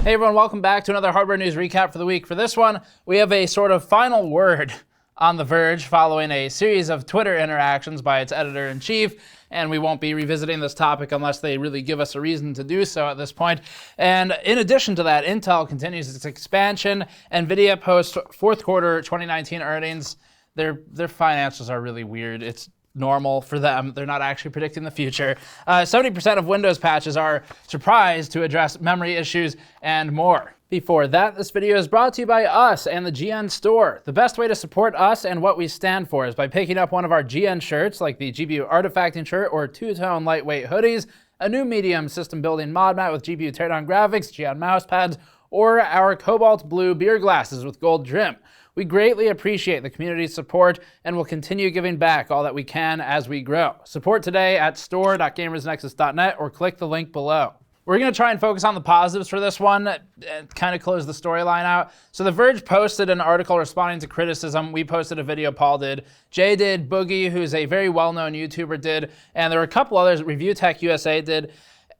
Hey everyone, welcome back to another hardware news recap for the week. For this one, we have a sort of final word on The Verge following a series of Twitter interactions by its editor-in-chief, and we won't be revisiting this topic unless they really give us a reason to do so at this point. And in addition to that, Intel continues its expansion. Nvidia posts fourth quarter 2019 earnings. Their financials are really weird. It's normal for them. They're not actually predicting the future. 70% of Windows patches are surprised to address memory issues and more. Before that, this video is brought to you by us and the GN Store. The best way to support us and what we stand for is by picking up one of our GN shirts, like the GPU Artifacting shirt or two-tone lightweight hoodies, a new medium system building mod mat with GPU teardown graphics, GN mouse pads, or our cobalt blue beer glasses with gold trim. We greatly appreciate the community's support and will continue giving back all that we can as we grow. Support today at store.gamersnexus.net or click the link below. We're going to try and focus on the positives for this one and kind of close the storyline out. So The Verge posted an article responding to criticism. We posted a video, Paul did. Jay did, Boogie, who's a very well-known YouTuber, did, and there were a couple others, Review Tech USA did.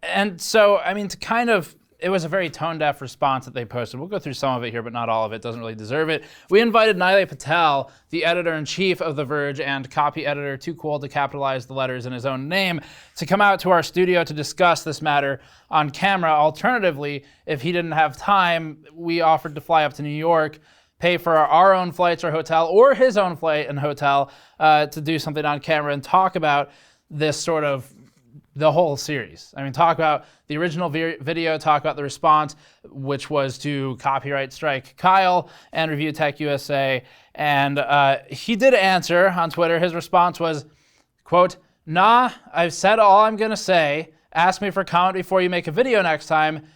And so, I mean, it was a very tone-deaf response that they posted. We'll go through some of it here, but not all of it. Doesn't really deserve it. We invited Nilay Patel, the editor-in-chief of The Verge and copy editor too cool to capitalize the letters in his own name, to come out to our studio to discuss this matter on camera. Alternatively, if he didn't have time, we offered to fly up to New York, pay for our own flights or hotel, or his own flight and hotel, to do something on camera and talk about this sort of the whole series. I mean, talk about the original video, talk about the response, which was to copyright strike Kyle and Review Tech USA. And he did answer on Twitter. His response was, quote, "Nah, I've said all I'm gonna say. Ask me for comment before you make a video next time.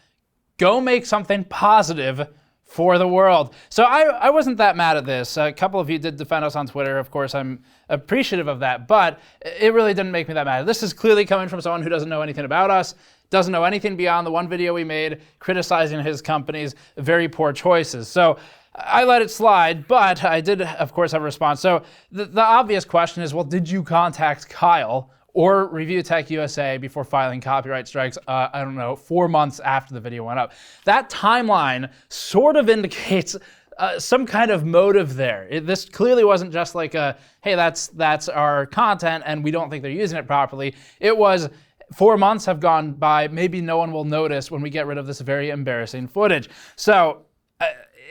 Go make something positive for the world." So I wasn't that mad at this. A couple of you did defend us on Twitter. Of course, I'm appreciative of that, but it really didn't make me that mad. This is clearly coming from someone who doesn't know anything about us, doesn't know anything beyond the one video we made criticizing his company's very poor choices. So I let it slide, but I did, of course, have a response. So the obvious question is, well, did you contact Kyle or Review Tech USA before filing copyright strikes, 4 months after the video went up? That timeline sort of indicates some kind of motive there. This clearly wasn't just like a, hey, that's our content and we don't think they're using it properly. It was 4 months have gone by, maybe no one will notice when we get rid of this very embarrassing footage. So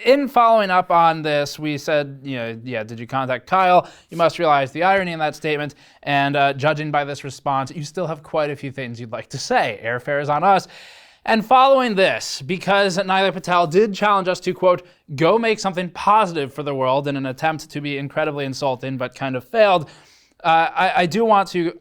in following up on this, we said, did you contact Kyle? You must realize the irony in that statement. And judging by this response, you still have quite a few things you'd like to say. Airfare is on us. And following this, because Nilay Patel did challenge us to, quote, go make something positive for the world in an attempt to be incredibly insulting, but kind of failed, I do want to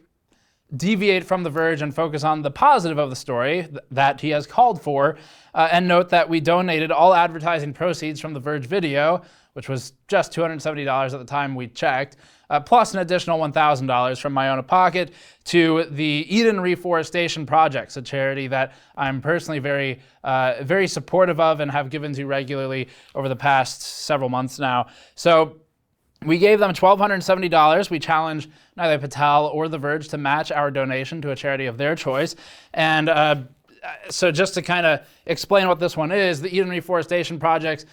deviate from The Verge and focus on the positive of the story that he has called for, and note that we donated all advertising proceeds from the Verge video, which was just $270 at the time we checked, plus an additional $1,000 from my own pocket to the Eden Reforestation Projects, a charity that I'm personally very supportive of and have given to regularly over the past several months now. So we gave them $1,270. We challenged Nilay Patel or The Verge to match our donation to a charity of their choice. And so just to kind of explain what this one is, the Eden Reforestation Projects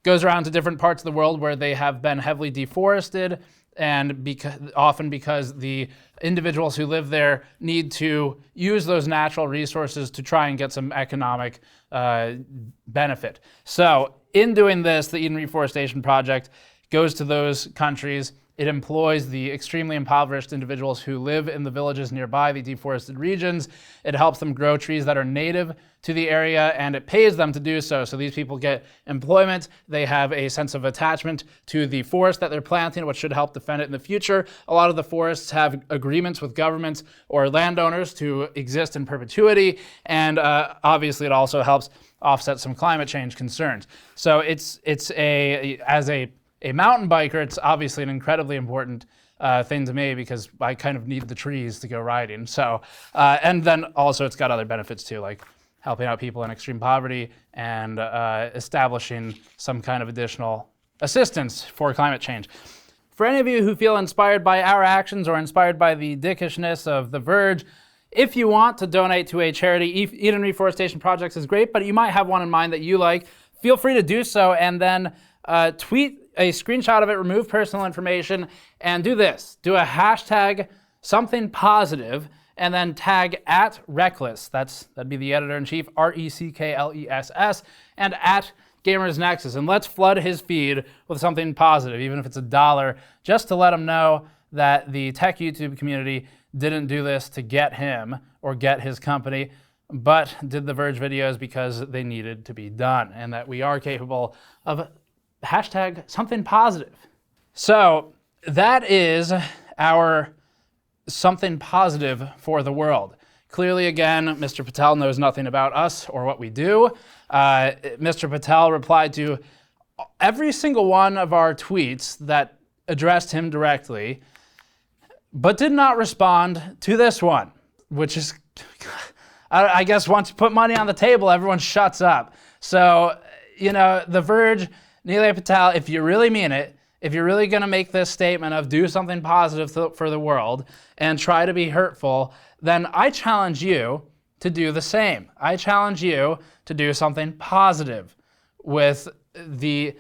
goes around to different parts of the world where they have been heavily deforested, and often because the individuals who live there need to use those natural resources to try and get some economic benefit. So in doing this, the Eden Reforestation Project goes to those countries. It employs the extremely impoverished individuals who live in the villages nearby the deforested regions. It helps them grow trees that are native to the area, and it pays them to do so. So these people get employment. They have a sense of attachment to the forest that they're planting, which should help defend it in the future. A lot of the forests have agreements with governments or landowners to exist in perpetuity, and obviously it also helps offset some climate change concerns. So as a mountain biker, it's obviously an incredibly important thing to me because I kind of need the trees to go riding. So, and then also it's got other benefits too, like helping out people in extreme poverty and establishing some kind of additional assistance for climate change. For any of you who feel inspired by our actions or inspired by the dickishness of The Verge, If you want to donate to a charity, Eden Reforestation Projects is great, but you might have one in mind that you like. Feel free to do so, and then tweet a screenshot of it, remove personal information, and do this. Do a hashtag something positive, and then tag @Reckless. That'd be the editor-in-chief, RECKLESS, and @Gamers Nexus. And let's flood his feed with something positive, even if it's $1, just to let him know that the tech YouTube community didn't do this to get him or get his company, but did the Verge videos because they needed to be done, and that we are capable of hashtag something positive. So that is our something positive for the world. Clearly, again, Mr. Patel knows nothing about us or what we do. Mr. Patel replied to every single one of our tweets that addressed him directly, but did not respond to this one, which is, I guess once you put money on the table, everyone shuts up. So, you know, The Verge, Nilay Patel, if you really mean it, if you're really going to make this statement of do something positive for the world and try to be hurtful, then I challenge you to do the same. I challenge you to do something positive with the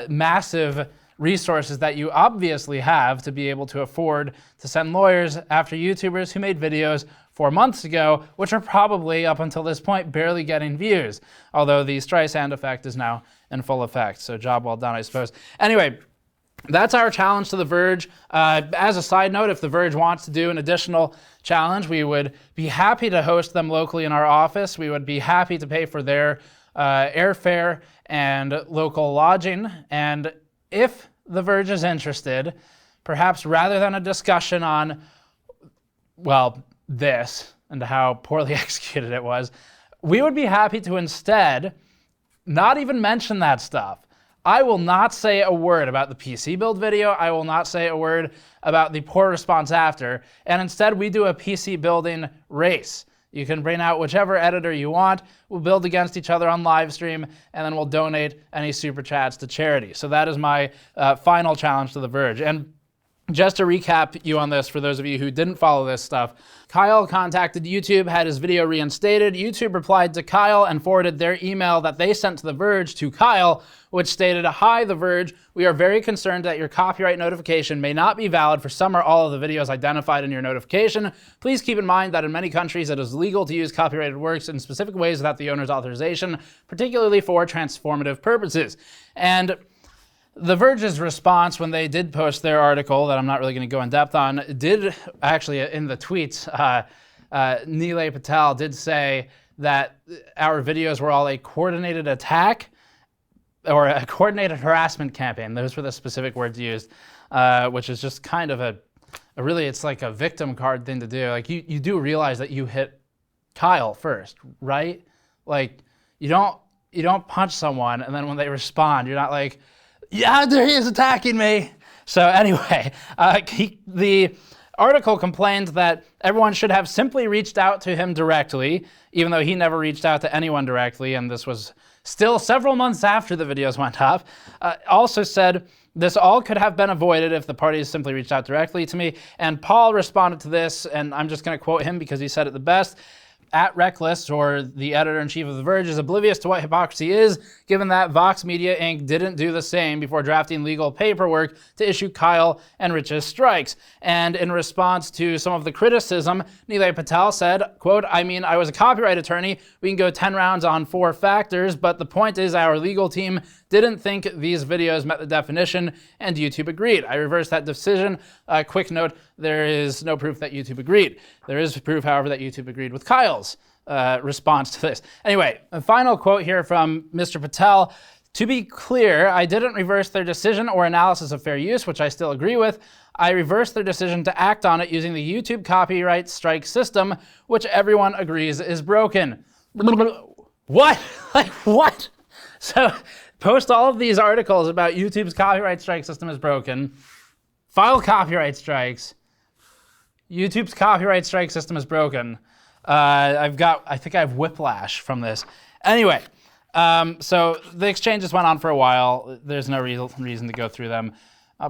massive resources that you obviously have to be able to afford to send lawyers after YouTubers who made videos 4 months ago, which are probably, up until this point, barely getting views, although the Streisand effect is now in full effect, so job well done, I suppose. Anyway, that's our challenge to The Verge. As a side note, if The Verge wants to do an additional challenge, we would be happy to host them locally in our office. We would be happy to pay for their airfare and local lodging. And if The Verge is interested, perhaps rather than a discussion on, well, this and how poorly executed it was, we would be happy to instead not even mention that stuff. I will not say a word about the PC build video. I will not say a word about the poor response after. And instead, we do a PC building race. You can bring out whichever editor you want. We'll build against each other on live stream, and then we'll donate any super chats to charity. So that is my final challenge to The Verge. And just to recap you on this, for those of you who didn't follow this stuff, Kyle contacted YouTube, had his video reinstated. YouTube replied to Kyle and forwarded their email that they sent to The Verge to Kyle, which stated, "Hi, The Verge. We are very concerned that your copyright notification may not be valid for some or all of the videos identified in your notification. Please keep in mind that in many countries it is legal to use copyrighted works in specific ways without the owner's authorization, particularly for transformative purposes." And The Verge's response when they did post their article, that I'm not really going to go in depth on, did actually, in the tweets, Nilay Patel did say that our videos were all a coordinated attack or a coordinated harassment campaign. Those were the specific words used, which is just kind of a really, it's like a victim card thing to do. Like you do realize that you hit Kyle first, right? Like you don't punch someone and then when they respond, you're not like, yeah, there he is attacking me. So anyway, the article complained that everyone should have simply reached out to him directly, even though he never reached out to anyone directly, and this was still several months after the videos went up. Also said, this all could have been avoided if the parties simply reached out directly to me. And Paul responded to this, and I'm just going to quote him because he said it the best. @Reckless, or the editor-in-chief of The Verge, is oblivious to what hypocrisy is, given that Vox Media Inc. didn't do the same before drafting legal paperwork to issue Kyle and Rich's strikes. And in response to some of the criticism, Nilay Patel said, quote, "I mean, I was a copyright attorney. We can go 10 rounds on 4 factors, but the point is our legal team didn't think these videos met the definition, and YouTube agreed. I reversed that decision." Quick note, there is no proof that YouTube agreed. There is proof, however, that YouTube agreed with Kyle's response to this. Anyway, a final quote here from Mr. Patel. "To be clear, I didn't reverse their decision or analysis of fair use, which I still agree with. I reversed their decision to act on it using the YouTube copyright strike system, which everyone agrees is broken." What? Like, what? So, post all of these articles about YouTube's copyright strike system is broken, file copyright strikes, YouTube's copyright strike system is broken. I think I have whiplash from this. Anyway, so the exchanges went on for a while. There's no reason to go through them.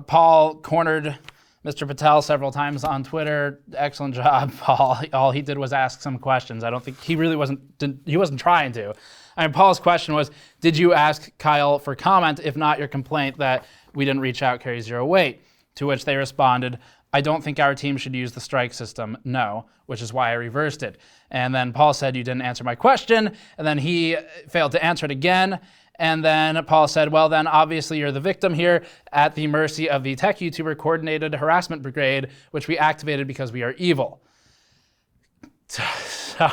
Paul cornered Mr. Patel several times on Twitter. Excellent job, Paul. All he did was ask some questions. I don't think he really wasn't trying to. I mean, Paul's question was, did you ask Kyle for comment? If not, your complaint that we didn't reach out carries zero weight. To which they responded, I don't think our team should use the strike system, no, which is why I reversed it. And then Paul said, you didn't answer my question. And then he failed to answer it again. And then Paul said, well, then obviously you're the victim here at the mercy of the tech YouTuber coordinated harassment brigade, which we activated because we are evil. So,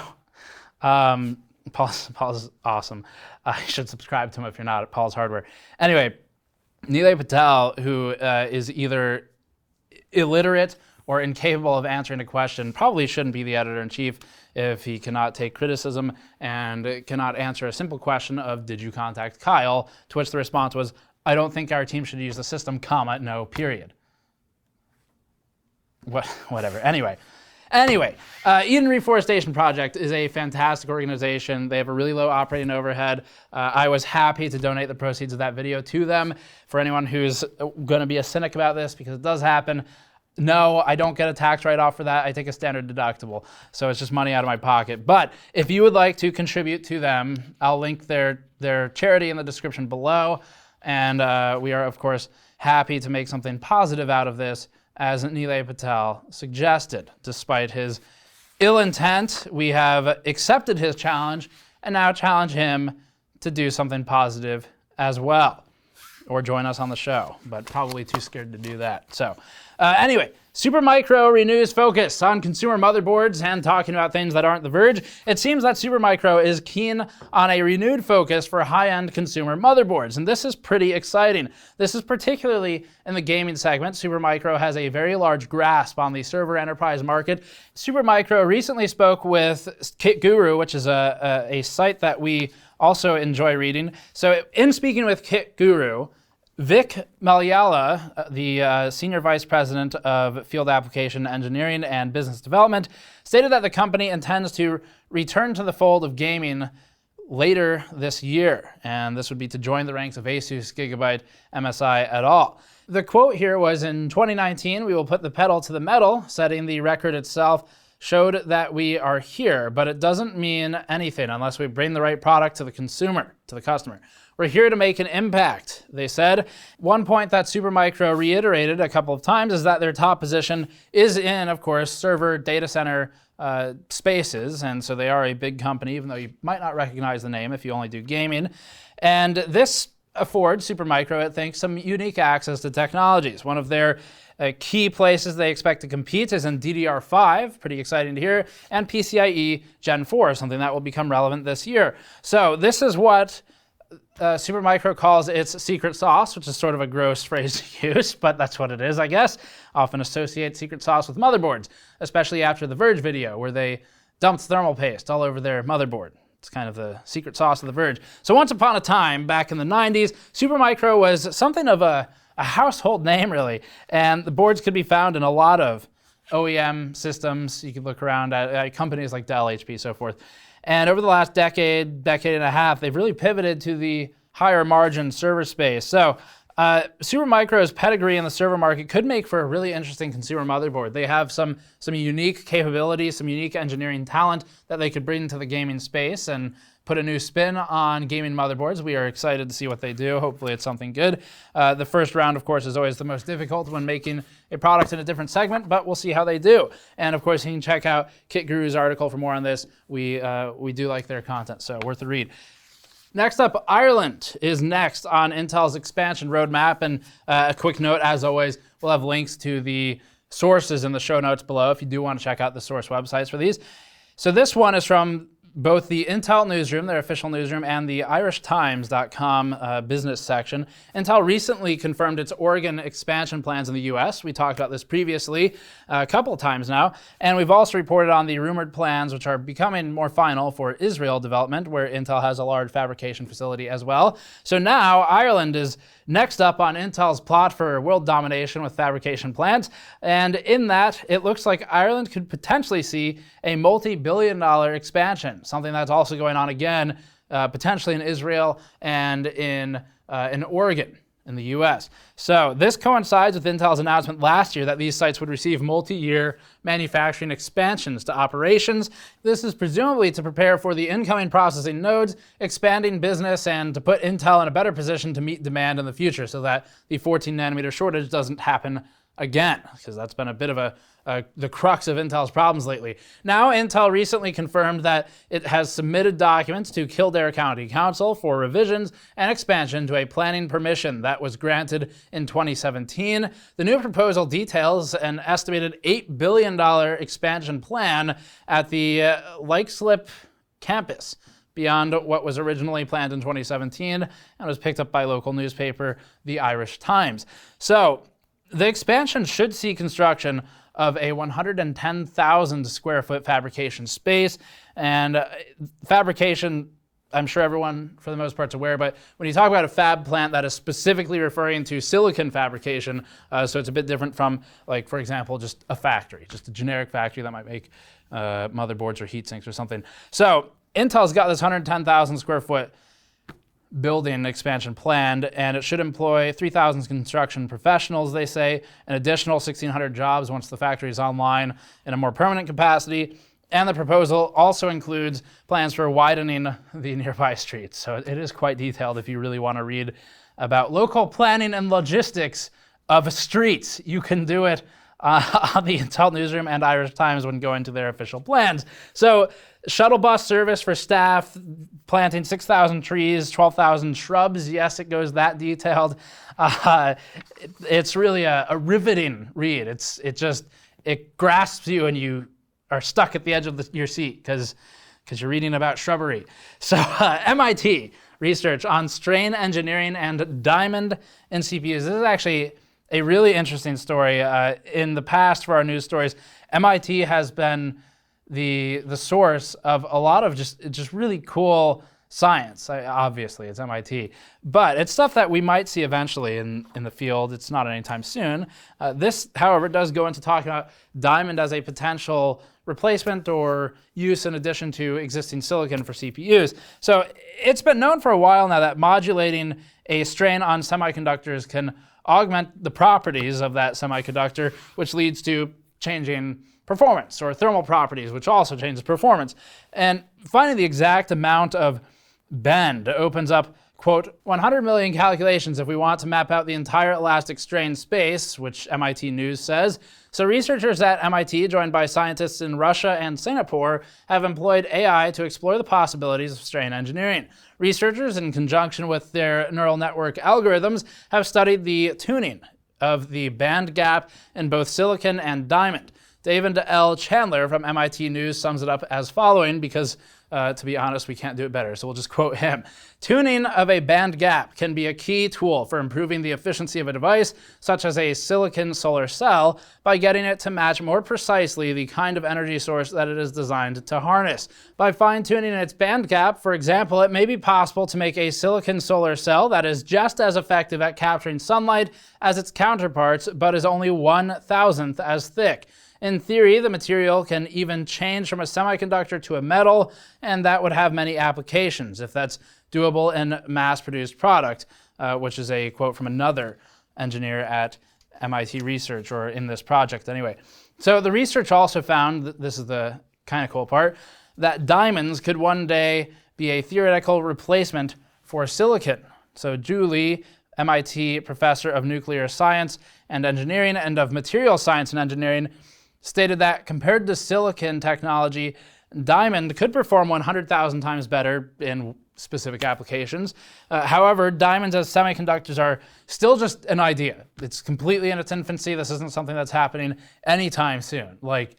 Paul's awesome. You should subscribe to him if you're not at Paul's Hardware. Anyway, Nilay Patel, who is either illiterate or incapable of answering a question, probably shouldn't be the editor-in-chief if he cannot take criticism and cannot answer a simple question of, did you contact Kyle? To which the response was, I don't think our team should use the system, comma, no, period. Whatever. Anyway, Eden Reforestation Project is a fantastic organization. They have a really low operating overhead. I was happy to donate the proceeds of that video to them. For anyone who's going to be a cynic about this, because it does happen, no, I don't get a tax write-off for that. I take a standard deductible, so it's just money out of my pocket. But if you would like to contribute to them, I'll link their charity in the description below. And we are, of course, happy to make something positive out of this, as Nilay Patel suggested. Despite his ill intent, we have accepted his challenge and now challenge him to do something positive as well, or join us on the show, but probably too scared to do that. So anyway, SuperMicro renews focus on consumer motherboards and talking about things that aren't The Verge. It seems that SuperMicro is keen on a renewed focus for high-end consumer motherboards, and this is pretty exciting. This is particularly in the gaming segment. SuperMicro has a very large grasp on the server enterprise market. SuperMicro recently spoke with Kit Guru, which is a site that we also enjoy reading. So in speaking with Kit Guru, Vic Malyala, the Senior Vice President of Field Application Engineering and Business Development, stated that the company intends to return to the fold of gaming later this year, and this would be to join the ranks of Asus, Gigabyte, MSI et al. The quote here was, in 2019, we will put the pedal to the metal, setting the record itself showed that we are here, but it doesn't mean anything unless we bring the right product to the consumer, to the customer. We're here to make an impact, they said. One point that SuperMicro reiterated a couple of times is that their top position is in, of course, server data center spaces, and so they are a big company, even though you might not recognize the name if you only do gaming. And this affords SuperMicro, it thinks, some unique access to technologies. One of their key places they expect to compete is in DDR5, pretty exciting to hear, and PCIe Gen 4, something that will become relevant this year. So this is what SuperMicro calls its secret sauce, which is sort of a gross phrase to use, but that's what it is, I guess. Often associate secret sauce with motherboards, especially after the Verge video, where they dumped thermal paste all over their motherboard. It's kind of the secret sauce of the Verge. So once upon a time, back in the 90s, SuperMicro was something of a household name, really, and the boards could be found in a lot of OEM systems. You could look around at companies like Dell, HP, so forth. And over the last decade and a half, they've really pivoted to the higher margin server space. So SuperMicro's pedigree in the server market could make for a really interesting consumer motherboard. They have some unique capabilities, some unique engineering talent that they could bring to the gaming space and put a new spin on gaming motherboards. We are excited to see what they do. Hopefully it's something good. The first round, of course, is always the most difficult when making a product in a different segment, but we'll see how they do. And of course, you can check out Kit Guru's article for more on this. We do like their content, so worth a read. Next up, Ireland is next on Intel's expansion roadmap. And a quick note, as always, we'll have links to the sources in the show notes below if you do want to check out the source websites for these. So this one is from both the Intel newsroom, their official newsroom, and the irishtimes.com business section. Intel recently confirmed its Oregon expansion plans in the US. We talked about this previously a couple of times now. And we've also reported on the rumored plans, which are becoming more final, for Israel development, where Intel has a large fabrication facility as well. So now Ireland is next up on Intel's plot for world domination with fabrication plants. And in that, it looks like Ireland could potentially see a multi-billion-dollar expansion, something that's also going on again, potentially in Israel and in Oregon. in the US. So this coincides with Intel's announcement last year that these sites would receive multi-year manufacturing expansions to operations. This is presumably to prepare for the incoming processing nodes, expanding business, and to put Intel in a better position to meet demand in the future so that the 14 nanometer shortage doesn't happen again, because that's been a bit of the crux of Intel's problems lately. Now, Intel recently confirmed that it has submitted documents to Kildare County Council for revisions and expansion to a planning permission that was granted in 2017. The new proposal details an estimated $8 billion expansion plan at the Leixlip campus, beyond what was originally planned in 2017 and was picked up by local newspaper, the Irish Times. So, the expansion should see construction of a 110,000 square foot fabrication space. And fabrication, I'm sure everyone for the most part is aware, but when you talk about a fab plant, that is specifically referring to silicon fabrication. So it's a bit different from, like, for example, just a factory, just a generic factory that might make motherboards or heat sinks or something. So Intel's got this 110,000 square foot building expansion planned, and it should employ 3,000 construction professionals, they say, an additional 1,600 jobs once the factory is online in a more permanent capacity. And the proposal also includes plans for widening the nearby streets. So it is quite detailed if you really want to read about local planning and logistics of streets. You can do it on the Intel Newsroom and Irish Times when going to their official plans. So shuttle bus service for staff, planting 6,000 trees, 12,000 shrubs. Yes, it goes that detailed. It's really a riveting read. It grasps you and you are stuck at the edge of your seat because you're reading about shrubbery. So MIT research on strain engineering and diamond in CPUs. This is actually a really interesting story. In the past, for our news stories, MIT has been the source of a lot of just really cool science. Obviously, it's MIT. But it's stuff that we might see eventually in the field. It's not anytime soon. This, however, does go into talking about diamond as a potential replacement or use in addition to existing silicon for CPUs. So it's been known for a while now that modulating a strain on semiconductors can augment the properties of that semiconductor, which leads to changing performance, or thermal properties, which also changes performance. And finding the exact amount of bend opens up, quote, 100 million calculations if we want to map out the entire elastic strain space, which MIT News says. So researchers at MIT, joined by scientists in Russia and Singapore, have employed AI to explore the possibilities of strain engineering. Researchers, in conjunction with their neural network algorithms, have studied the tuning of the band gap in both silicon and diamond. David L. Chandler from MIT News sums it up as following, because to be honest, we can't do it better, so we'll just quote him. Tuning of a band gap can be a key tool for improving the efficiency of a device, such as a silicon solar cell, by getting it to match more precisely the kind of energy source that it is designed to harness. By fine-tuning its band gap, for example, it may be possible to make a silicon solar cell that is just as effective at capturing sunlight as its counterparts, but is only 1,000th as thick. In theory, the material can even change from a semiconductor to a metal, and that would have many applications if that's doable in mass-produced product, which is a quote from another engineer at MIT Research, or in this project anyway. So the research also found, this is the kind of cool part, that diamonds could one day be a theoretical replacement for silicon. So Julie, MIT professor of nuclear science and engineering and of material science and engineering, stated that compared to silicon technology, diamond could perform 100,000 times better in specific applications. However, diamonds as semiconductors are still just an idea. It's completely in its infancy. This isn't something that's happening anytime soon. Like,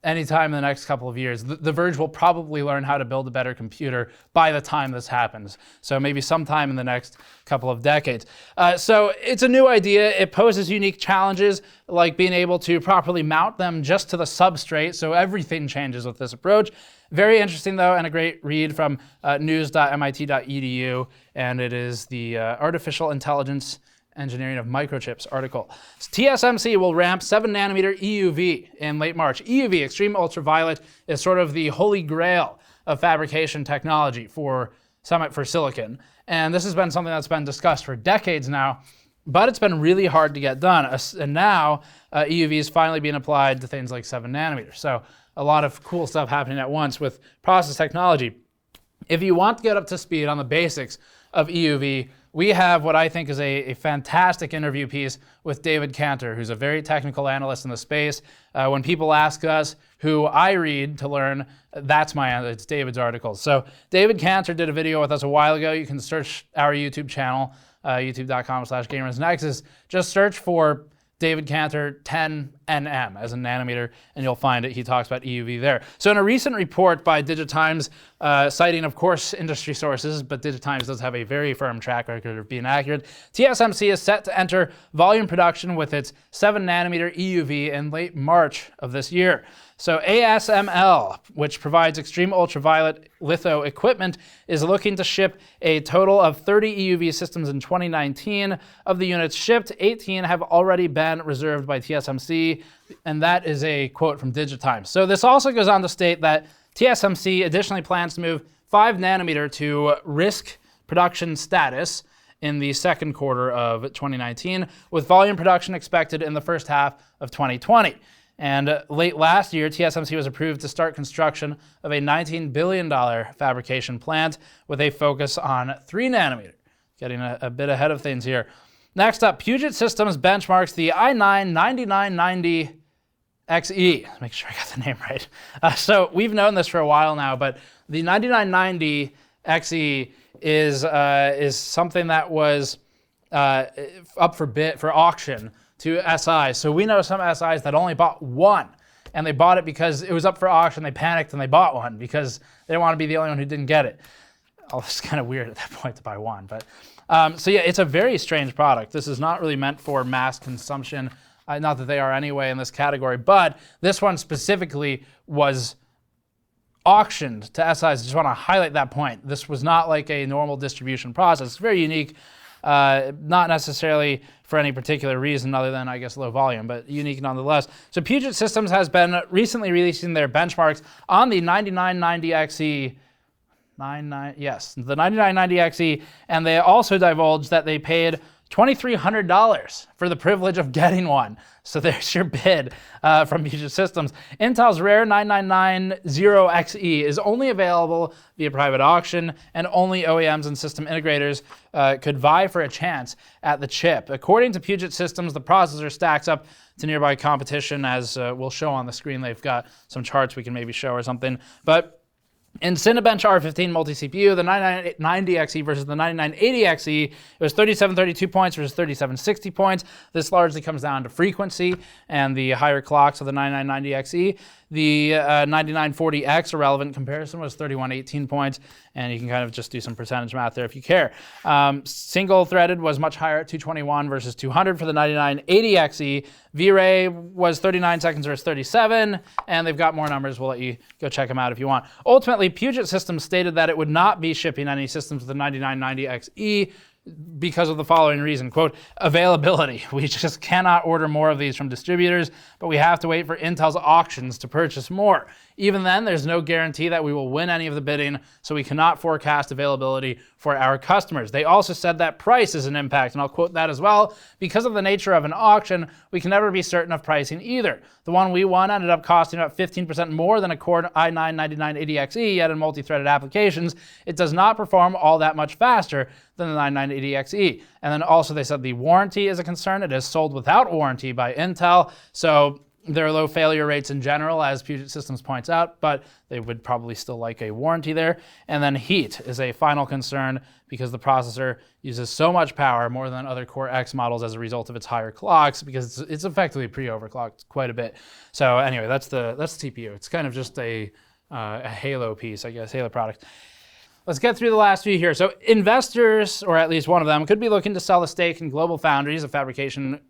anytime in the next couple of years. The Verge will probably learn how to build a better computer by the time this happens. So maybe sometime in the next couple of decades. So it's a new idea. It poses unique challenges, like being able to properly mount them just to the substrate. So everything changes with this approach. Very interesting, though, and a great read from news.mit.edu. And it is the Artificial Intelligence Engineering of Microchips article. TSMC will ramp 7nm EUV in late March. EUV, extreme ultraviolet, is sort of the holy grail of fabrication technology for for silicon. And this has been something that's been discussed for decades now, but it's been really hard to get done. And now EUV is finally being applied to things like 7 nanometers. So a lot of cool stuff happening at once with process technology. If you want to get up to speed on the basics of EUV, we have what I think is a fantastic interview piece with David Cantor, who's a very technical analyst in the space. When people ask us who I read to learn, that's my answer. It's David's articles. So David Cantor did a video with us a while ago. You can search our YouTube channel, youtube.com/gamersnexus. Just search for David Cantor 10nm as a nanometer, and you'll find it. He talks about EUV there. So in a recent report by DigiTimes, citing, of course, industry sources, but DigiTimes does have a very firm track record of being accurate, TSMC is set to enter volume production with its 7 nanometer EUV in late March of this year. So ASML, which provides extreme ultraviolet litho equipment, is looking to ship a total of 30 EUV systems in 2019. Of the units shipped, 18 have already been reserved by TSMC, and that is a quote from DigiTimes. So this also goes on to state that TSMC additionally plans to move 5 nanometer to risk production status in the second quarter of 2019, with volume production expected in the first half of 2020. And late last year, TSMC was approved to start construction of a $19 billion fabrication plant with a focus on 3 nanometer. Getting a bit ahead of things here. Next up, Puget Systems benchmarks the i9-9990XE. Make sure I got the name right. So we've known this for a while now, but the 9990XE is something that was up for auction to SI. So we know some SIs that only bought one, and they bought it because it was up for auction. They panicked and they bought one because they didn't want to be the only one who didn't get it. Oh, it's kind of weird at that point to buy one. But so yeah, it's a very strange product. This is not really meant for mass consumption. Not that they are anyway in this category, but this one specifically was auctioned to SIs. I just want to highlight that point. This was not like a normal distribution process. It's very unique. Not necessarily for any particular reason other than, I guess, low volume, but unique nonetheless. So Puget Systems has been recently releasing their benchmarks on the 9990XE, the 9990XE, and they also divulged that they paid $2,300 for the privilege of getting one. So there's your bid from Puget Systems. Intel's rare 9990XE is only available via private auction, and only OEMs and system integrators could vie for a chance at the chip. According to Puget Systems, the processor stacks up to nearby competition, as we'll show on the screen. They've got some charts we can maybe show or something. But in Cinebench R15 multi-CPU, the 9990XE versus the 9980XE, it was 3732 points versus 3760 points. This largely comes down to frequency and the higher clocks of the 9990XE. The 9940X, a relevant comparison, was 3118 points, and you can kind of just do some percentage math there if you care. Single-threaded was much higher at 221 versus 200 for the 9980XE. V-Ray was 39 seconds versus 37, and they've got more numbers. We'll let you go check them out if you want. Ultimately, Puget Systems stated that it would not be shipping any systems with the 9990XE because of the following reason, quote, availability. We just cannot order more of these from distributors, but we have to wait for Intel's auctions to purchase more. Even then, there's no guarantee that we will win any of the bidding, so we cannot forecast availability for our customers. They also said that price is an impact, and I'll quote that as well. Because of the nature of an auction, we can never be certain of pricing either. The one we won ended up costing about 15% more than a Core i9-9980XE, yet in multi-threaded applications, it does not perform all that much faster than the 9980XE. And then also they said the warranty is a concern. It is sold without warranty by Intel, so there are low failure rates in general, as Puget Systems points out, but they would probably still like a warranty there. And then heat is a final concern because the processor uses so much power, more than other Core X models, as a result of its higher clocks, because it's effectively pre-overclocked quite a bit. So anyway, that's the TPU. It's kind of just a Halo piece, I guess, Halo product. Let's get through the last few here. So investors, or at least one of them, could be looking to sell a stake in Global Foundries, a fabrication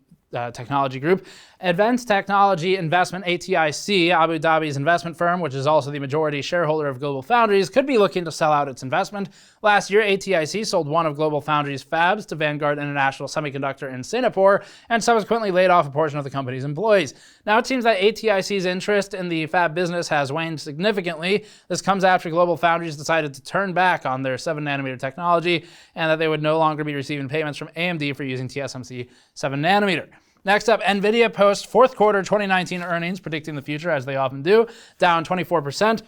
technology group, Advanced Technology Investment ATIC, Abu Dhabi's investment firm, which is also the majority shareholder of GlobalFoundries, could be looking to sell out its investment. Last year, ATIC sold one of GlobalFoundries' fabs to Vanguard International Semiconductor in Singapore and subsequently laid off a portion of the company's employees. Now it seems that ATIC's interest in the fab business has waned significantly. This comes after GlobalFoundries decided to turn back on their 7nm technology and that they would no longer be receiving payments from AMD for using TSMC 7nm. Next up, Nvidia posts fourth quarter 2019 earnings, predicting the future as they often do, down 24%.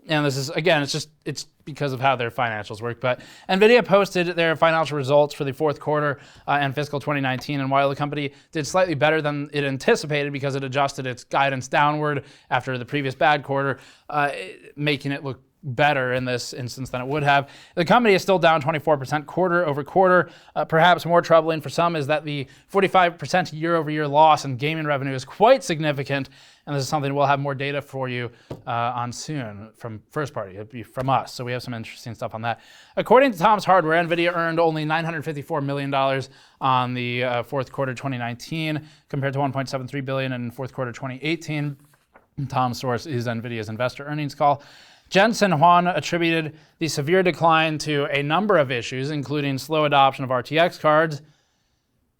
And this is, again, it's because of how their financials work. But Nvidia posted their financial results for the fourth quarter and fiscal 2019. And while the company did slightly better than it anticipated because it adjusted its guidance downward after the previous bad quarter, making it look better in this instance than it would have. The company is still down 24% quarter over quarter. Perhaps more troubling for some is that the 45% year over year loss in gaming revenue is quite significant. And this is something we'll have more data for you on soon from first party. It'll be from us. So we have some interesting stuff on that. According to Tom's Hardware, Nvidia earned only $954 million on the fourth quarter 2019 compared to $1.73 billion in fourth quarter 2018. Tom's source is Nvidia's investor earnings call. Jensen Huang attributed the severe decline to a number of issues, including slow adoption of RTX cards.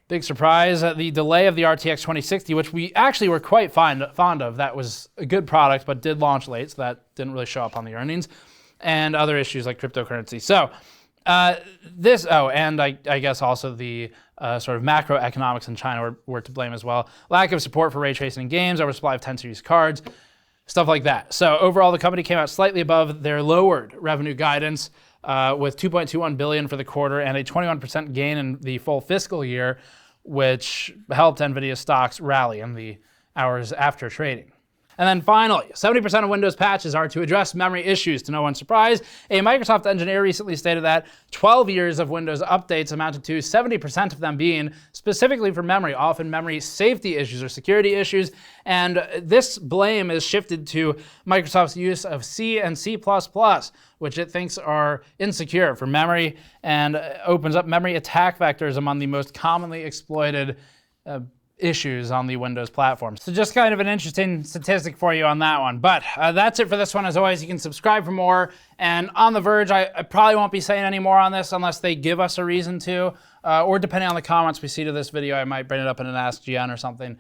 Big surprise, the delay of the RTX 2060, which we actually were quite fond of. That was a good product, but did launch late, so that didn't really show up on the earnings. And other issues like cryptocurrency. So and I guess also the sort of macroeconomics in China were to blame as well. Lack of support for ray tracing in games, oversupply of 10 series cards. Stuff like that. So overall, the company came out slightly above their lowered revenue guidance with $2.21 billion for the quarter and a 21% gain in the full fiscal year, which helped Nvidia stocks rally in the hours after trading. And then finally, 70% of Windows patches are to address memory issues. To no one's surprise, a Microsoft engineer recently stated that 12 years of Windows updates amounted to 70% of them being specifically for memory, often memory safety issues or security issues. And this blame is shifted to Microsoft's use of C and C++, which it thinks are insecure for memory and opens up memory attack vectors among the most commonly exploited issues on the Windows platform. So just kind of an interesting statistic for you on that one. But that's it for this one. As always, you can subscribe for more. And on The Verge, I probably won't be saying any more on this unless they give us a reason to. Or depending on the comments we see to this video, I might bring it up in an Ask GN or something.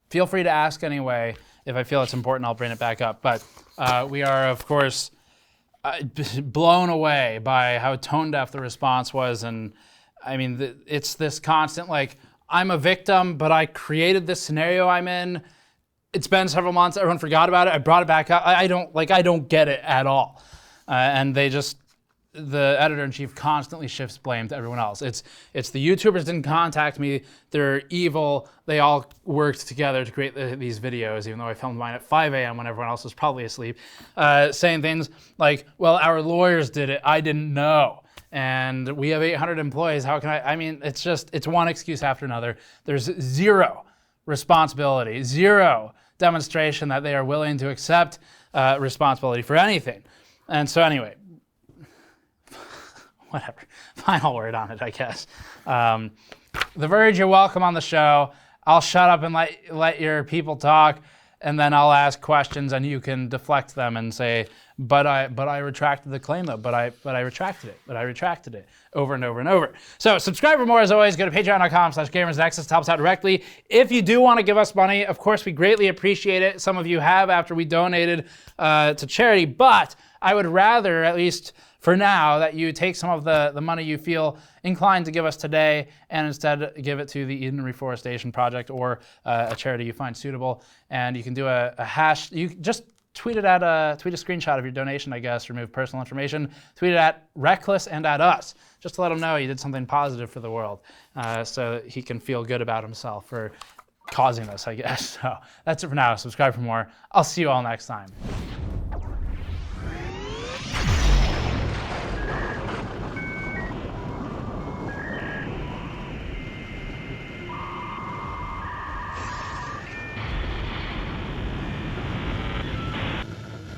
Feel free to ask anyway. If I feel it's important, I'll bring it back up. But we are, of course, blown away by how tone deaf the response was. And I mean, it's this constant like, I'm a victim, but I created this scenario I'm in. It's been several months. Everyone forgot about it. I brought it back up. I don't get it at all. And the editor-in-chief constantly shifts blame to everyone else. It's the YouTubers didn't contact me. They're evil. They all worked together to create these videos, even though I filmed mine at 5 a.m. when everyone else was probably asleep, saying things like, well, our lawyers did it. I didn't know. And we have 800 employees. How can I mean, it's one excuse after another. There's zero responsibility, zero demonstration that they are willing to accept responsibility for anything. And so anyway, whatever, final word on it, I guess. The Verge, you're welcome on the show. I'll shut up and let your people talk, and then I'll ask questions and you can deflect them and say, but I retracted the claim though, but I retracted it over and over and over. So subscribe for more as always. Go to patreon.com/gamersnexus to help us out directly. If you do want to give us money, of course, we greatly appreciate it. Some of you have after we donated to charity, but I would rather, at least for now, that you take some of the money you feel inclined to give us today and instead give it to the Eden Reforestation Project or a charity you find suitable. And you can do a hash, you just tweet a screenshot of your donation, I guess, remove personal information, tweet it at Reckless and at us, just to let him know you did something positive for the world so he can feel good about himself for causing this, I guess. So that's it for now. Subscribe for more. I'll see you all next time.